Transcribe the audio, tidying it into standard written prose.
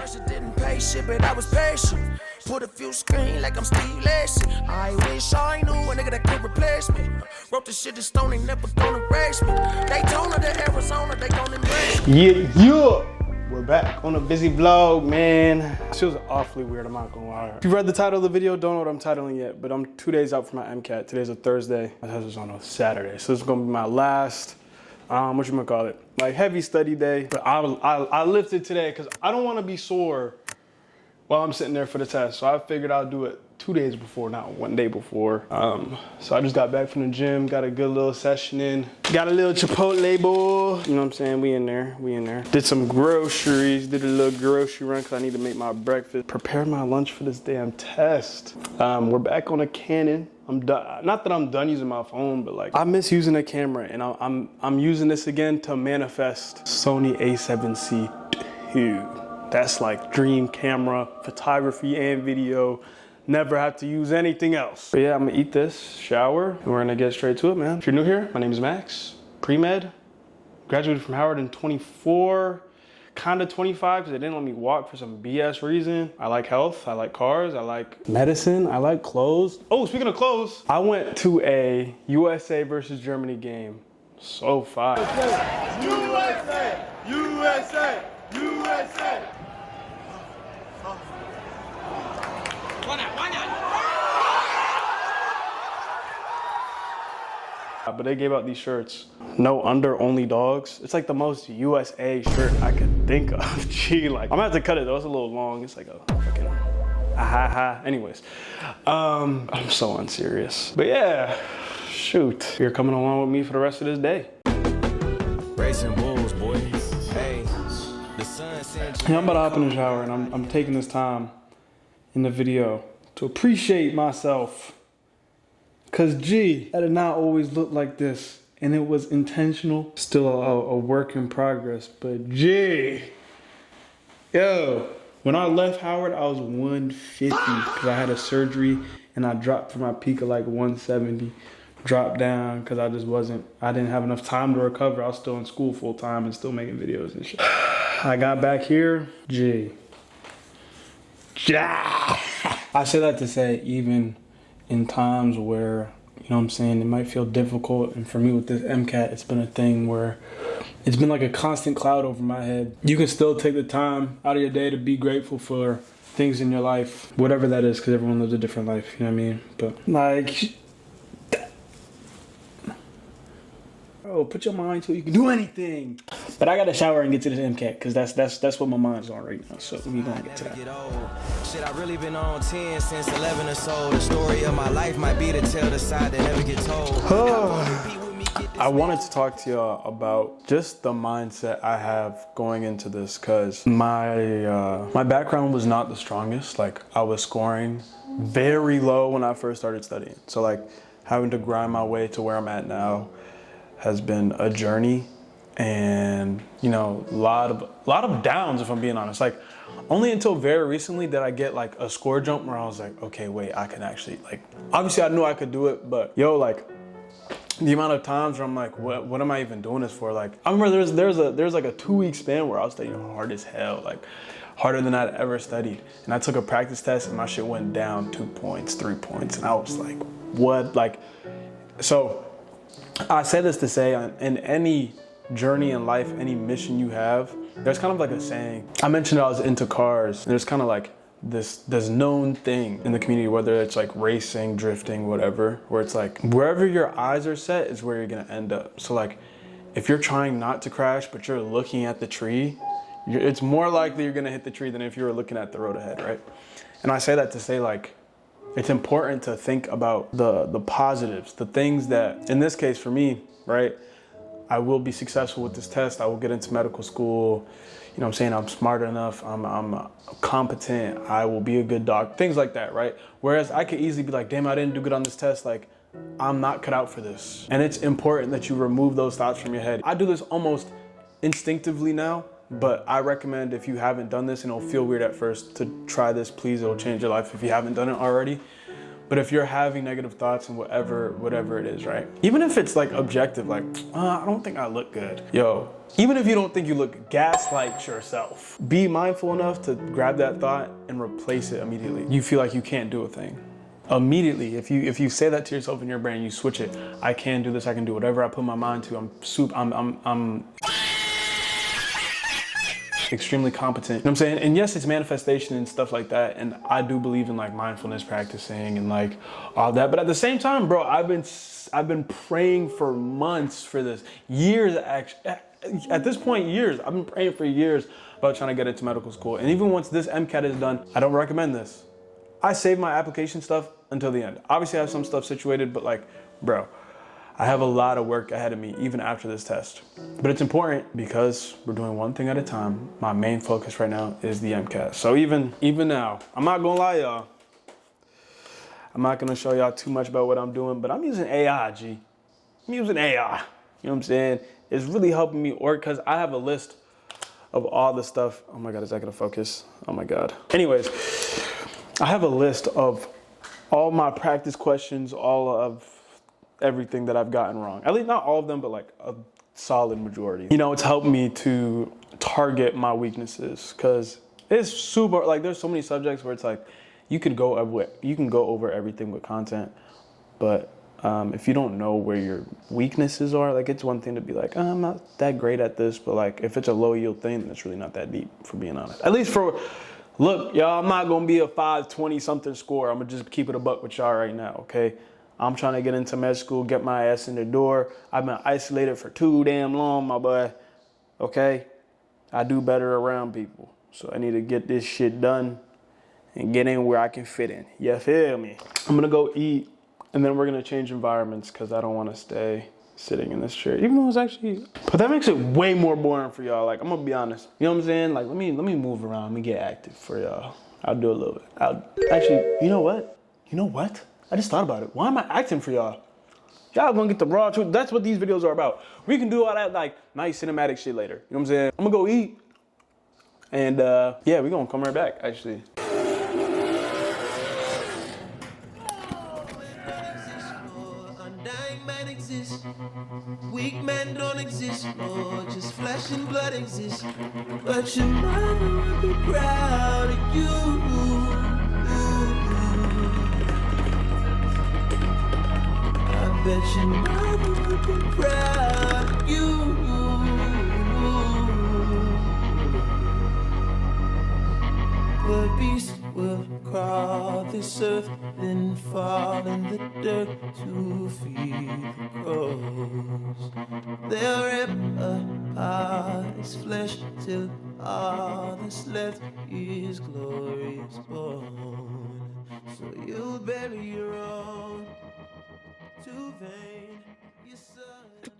pressure didn't pay shit, but I was patient. Put a few screen like I'm Steve Lacy. I wish I knew a nigga that could replace me. Wrote the shit to stone, they never gonna erase me. Daytona to Arizona, they gonna embrace me. Yeah. We're back on a busy vlog, man. This was awfully weird, I'm not gonna lie. If you read the title of the video, don't know what I'm titling yet, but I'm 2 days out from my MCAT. Today's a Thursday. My test is on a Saturday, so this is gonna be my last, like heavy study day. But I lifted today because I don't wanna be sore while I'm sitting there for the test. So I figured I'll do it 2 days before, not 1 day before. So I just got back from the gym, got a good little session in. Got a little Chipotle bowl. You know what I'm saying? We in there. Did some groceries, did a little grocery run because I need to make my breakfast. Prepared my lunch for this damn test. We're back on a Canon. I'm done. Not that I'm done using my phone, but like I miss using a camera, and I'm using this again to manifest Sony A7C II. That's like dream camera, photography and video. Never have to use anything else. But yeah, I'm gonna eat this, shower, and we're gonna get straight to it, man. If you're new here, my name is Max, pre-med. Graduated from Howard in 24, kinda 25, because they didn't let me walk for some BS reason. I like health, I like cars, I like medicine, I like clothes. Oh, speaking of clothes, I went to a USA versus Germany game. So fire. USA! USA! USA! But they gave out these shirts. No under, only dogs. It's like the most USA shirt I could think of. Gee, like, I'm gonna have to cut it though, it's a little long. It's like a fucking, anyways. I'm so unserious. But yeah, shoot. You're coming along with me for the rest of this day. Racing bulls, boy. Hey, the sun sent you. I'm about to hop in the shower, and I'm taking this time in the video to appreciate myself. Cause gee, that did not always look like this, and it was intentional. Still a work in progress, but gee. Yo, when I left Howard, I was 150 because I had a surgery and I dropped from my peak of like 170. Dropped down because I didn't have enough time to recover. I was still in school full time and still making videos and shit. I got back here, gee. I say that to say, even in times where, you know what I'm saying, it might feel difficult, and for me with this MCAT, it's been a thing where it's been like a constant cloud over my head. You can still take the time out of your day to be grateful for things in your life, whatever that is, because everyone lives a different life, you know what I mean? But like, oh, put your mind to it, you can do anything. But I gotta shower and get to this MCAT, because that's what my mind's on right now, so we gonna get to that. Shit, I really been on 10 since 11 or so. The story of my life might be to tell the side that never get told. I wanted to talk to y'all about just the mindset I have going into this, because my background was not the strongest. Like, I was scoring very low when I first started studying. So like, having to grind my way to where I'm at now has been a journey, and you know, a lot of downs, if I'm being honest. Like, only until very recently did I get like a score jump where I was like, okay, wait, I can actually, like, obviously I knew I could do it, but yo, like, the amount of times where I'm like, what am I even doing this for? Like, I remember there's like a 2-week span where I was studying hard as hell, like harder than I'd ever studied. And I took a practice test and my shit went down 2 points, 3 points. And I was like, what? Like, so I say this to say, in any journey in life, any mission you have, there's kind of like a saying. I mentioned I was into cars, and there's kind of like this known thing in the community, whether it's like racing, drifting, whatever, where it's like wherever your eyes are set is where you're gonna end up. So like, if you're trying not to crash but you're looking at the tree, it's more likely you're gonna hit the tree than if you were looking at the road ahead, right? And I say that to say, like, it's important to think about the positives, the things that, in this case for me, right, I will be successful with this test. I will get into medical school. You know what I'm saying? I'm smart enough. I'm competent. I will be a good doctor. Things like that, right? Whereas I could easily be like, damn, I didn't do good on this test. Like, I'm not cut out for this. And it's important that you remove those thoughts from your head. I do this almost instinctively now, but I recommend, if you haven't done this and it'll feel weird at first, to try this. Please, it'll change your life if you haven't done it already. But if you're having negative thoughts and whatever it is, right? Even if it's like objective, like, I don't think I look good. Yo, Even if you don't think you look, gaslight yourself. Be mindful enough to grab that thought and replace it immediately. You feel like you can't do a thing. Immediately, if you say that to yourself in your brain, you switch it. I can do this, I can do whatever I put my mind to. I'm extremely competent. You know what I'm saying? And yes, it's manifestation and stuff like that. And I do believe in like mindfulness practicing and like all that. But at the same time, bro, I've been praying for months for this. Years, actually. At this point, years. I've been praying for years about trying to get into medical school. And even once this MCAT is done, I don't recommend this. I save my application stuff until the end. Obviously, I have some stuff situated, but like, bro, I have a lot of work ahead of me, even after this test. But it's important because we're doing one thing at a time. My main focus right now is the MCAT. So even now, I'm not gonna lie, y'all. I'm not gonna show y'all too much about what I'm doing, but I'm using AI, G. I'm using AI. You know what I'm saying? It's really helping me work because I have a list of all the stuff. Oh my God, is that gonna focus? Oh my God. Anyways, I have a list of all my practice questions, all of everything that I've gotten wrong. At least not all of them, but like a solid majority. You know, it's helped me to target my weaknesses because it's super, like there's so many subjects where it's like, you can go over everything with content, but if you don't know where your weaknesses are, like it's one thing to be like, oh, I'm not that great at this, but like if it's a low yield thing, then it's really not that deep, for being honest. At least look, y'all, I'm not gonna be a 520 something score. I'm gonna just keep it a buck with y'all right now, okay? I'm trying to get into med school, get my ass in the door. I've been isolated for too damn long, my boy, okay? I do better around people. So I need to get this shit done and get in where I can fit in. You feel me? I'm gonna go eat, and then we're gonna change environments because I don't wanna stay sitting in this chair, even though it's actually, but that makes it way more boring for y'all. Like, I'm gonna be honest. You know what I'm saying? Like, let me move around, let me get active for y'all. I'll do a little bit. Actually, you know what? I just thought about it. Why am I acting for y'all? Y'all gonna get the raw truth. That's what these videos are about. We can do all that like nice cinematic shit later. You know what I'm saying? I'm gonna go eat. And yeah, we're gonna come right back, actually. Weak men don't exist, no, just flesh and blood exists. But your mother would be proud of you. I bet your mother would be proud of you. The beast will crawl this earth, then fall in the dirt to feed the crows. They'll rip apart his flesh till all that's left is glorious bone. So you'll bury your own, too vain, your son.